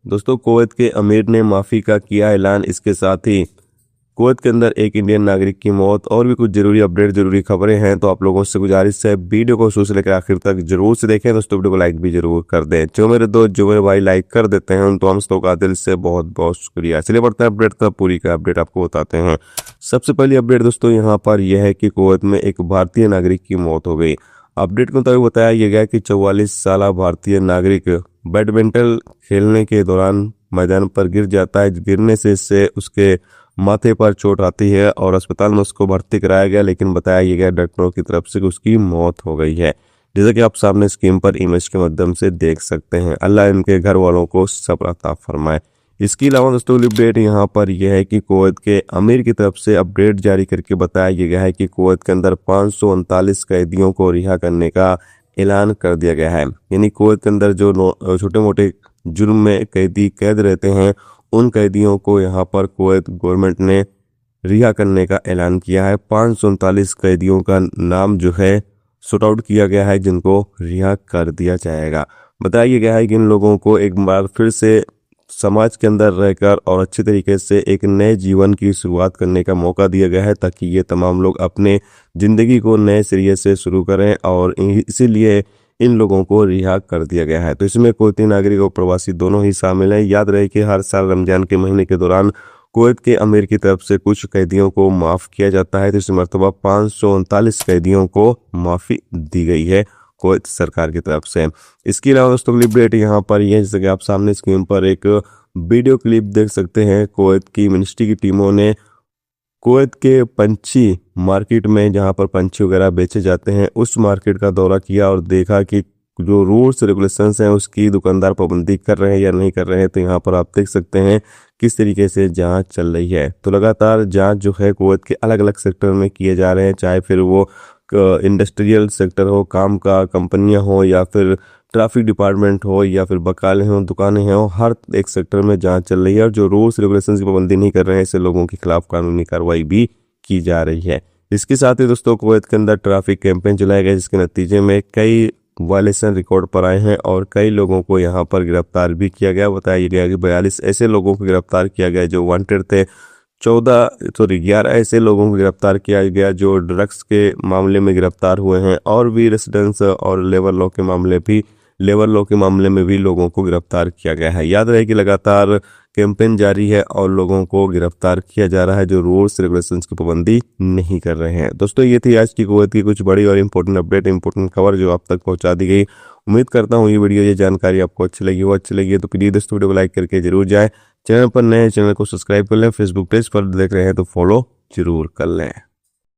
दोस्तों कुवैत के अमीर ने माफ़ी का किया ऐलान। इसके साथ ही कुवैत के अंदर एक इंडियन नागरिक की मौत और भी कुछ जरूरी अपडेट, जरूरी खबरें हैं। तो आप लोगों से गुजारिश है वीडियो को शुरू से लेकर आखिर तक जरूर से देखें। दोस्तों वीडियो को लाइक भी जरूर कर दें। जो मेरे दोस्त जो मेरे भाई लाइक कर देते हैं उनको हम सबों का दिल से बहुत बहुत शुक्रिया। चलिए बढ़ते हैं अपडेट तक, पूरी का अपडेट आपको बताते हैं। सबसे पहली अपडेट दोस्तों यहाँ पर यह है कि कुवैत में एक भारतीय नागरिक की मौत हो गई। अपडेट के मुताबिक बताया गया कि 44 साल भारतीय नागरिक बैडमिंटन खेलने के दौरान मैदान पर गिर जाता है। गिरने से इससे उसके माथे पर चोट आती है और अस्पताल में उसको भर्ती कराया गया, लेकिन बताया गया डॉक्टरों की तरफ से कि उसकी मौत हो गई है। जैसा कि आप सामने स्क्रीन पर इमेज के माध्यम से देख सकते हैं। अल्लाह इनके घर वालों को सब्र अता फरमाए। इसके अलावा दोस्तों अपडेट यहाँ पर यह है कि कुवैत के अमीर की तरफ से अपडेट जारी करके बताया गया है कि कुवैत के अंदर 539 कैदियों को रिहा करने का ऐलान कर दिया गया है। यानी कुवैत के अंदर जो छोटे मोटे जुर्म में कैदी कैद रहते हैं उन कैदियों को यहाँ पर कुवैत गवर्नमेंट ने रिहा करने का ऐलान किया है। 539 कैदियों का नाम जो है सॉर्ट आउट किया गया है जिनको रिहा कर दिया जाएगा। बताया गया है कि इन लोगों को एक बार फिर से समाज के अंदर रहकर और अच्छे तरीके से एक नए जीवन की शुरुआत करने का मौका दिया गया है, ताकि ये तमाम लोग अपने ज़िंदगी को नए सिरे से शुरू करें और इसीलिए इन लोगों को रिहा कर दिया गया है। तो इसमें कुवैती नागरिक और प्रवासी दोनों ही शामिल हैं। याद रहे कि हर साल रमजान के महीने के दौरान कुवैत के अमीर की तरफ से कुछ कैदियों को माफ़ किया जाता है। तो इस मरतबा 539 कैदियों को माफ़ी दी गई है कुवैत सरकार की तरफ से। इसके अलावा दोस्तों अगली अपडेट यहाँ पर यह है, जैसे कि आप सामने स्क्रीन पर एक वीडियो क्लिप देख सकते हैं। कुवैत की मिनिस्ट्री की टीमों ने कुवैत के पंछी मार्केट में जहां पर पंछी वगैरह बेचे जाते हैं उस मार्केट का दौरा किया और देखा कि जो रूल्स रेगुलेशंस हैं उसकी दुकानदार पाबंदी कर रहे हैं या नहीं कर रहे हैं। तो यहाँ पर आप देख सकते हैं किस तरीके से जांच चल रही है। तो लगातार जांच जो है कुवैत के अलग अलग सेक्टर में किए जा रहे हैं, चाहे फिर वो इंडस्ट्रियल सेक्टर हो, काम का कंपनियां हो, या फिर ट्रैफिक डिपार्टमेंट हो, या फिर बकाले हों, दुकानें हों, हर एक सेक्टर में जांच चल रही है। और जो रूल्स रेगुलेशंस की पाबंदी नहीं कर रहे हैं ऐसे लोगों के खिलाफ कानूनी कार्रवाई भी की जा रही है। इसके साथ ही दोस्तों कुवैत के अंदर ट्रैफिक कैंपेन चलाए गए जिसके नतीजे में कई वायलेशन रिकॉर्ड पर आए हैं और कई लोगों को यहाँ पर गिरफ्तार भी किया गया। बताया गया कि 42 ऐसे लोगों को गिरफ्तार किया गया जो वांटेड थे। 11 ऐसे लोगों को गिरफ्तार किया गया जो ड्रग्स के मामले में गिरफ्तार हुए हैं और भी रेसिडेंस और लेबर लॉ के मामले में भी लोगों को गिरफ्तार किया गया है। याद रहे कि लगातार कैंपेन जारी है और लोगों को गिरफ्तार किया जा रहा है जो रूल्स रेगुलेशंस की पाबंदी नहीं कर रहे हैं। दोस्तों ये थी आज की कुवैत की कुछ बड़ी और इंपॉर्टेंट अपडेट, इंपॉर्टेंट खबर जो आप तक पहुंचा दी गई। उम्मीद करता हूँ ये जानकारी आपको अच्छी लगी तो प्लीज दोस्तों वीडियो को लाइक करके जरूर जाए। चैनल पर नए चैनल को सब्सक्राइब कर लें। फेसबुक पेज पर देख रहे हैं तो फॉलो जरूर कर लें।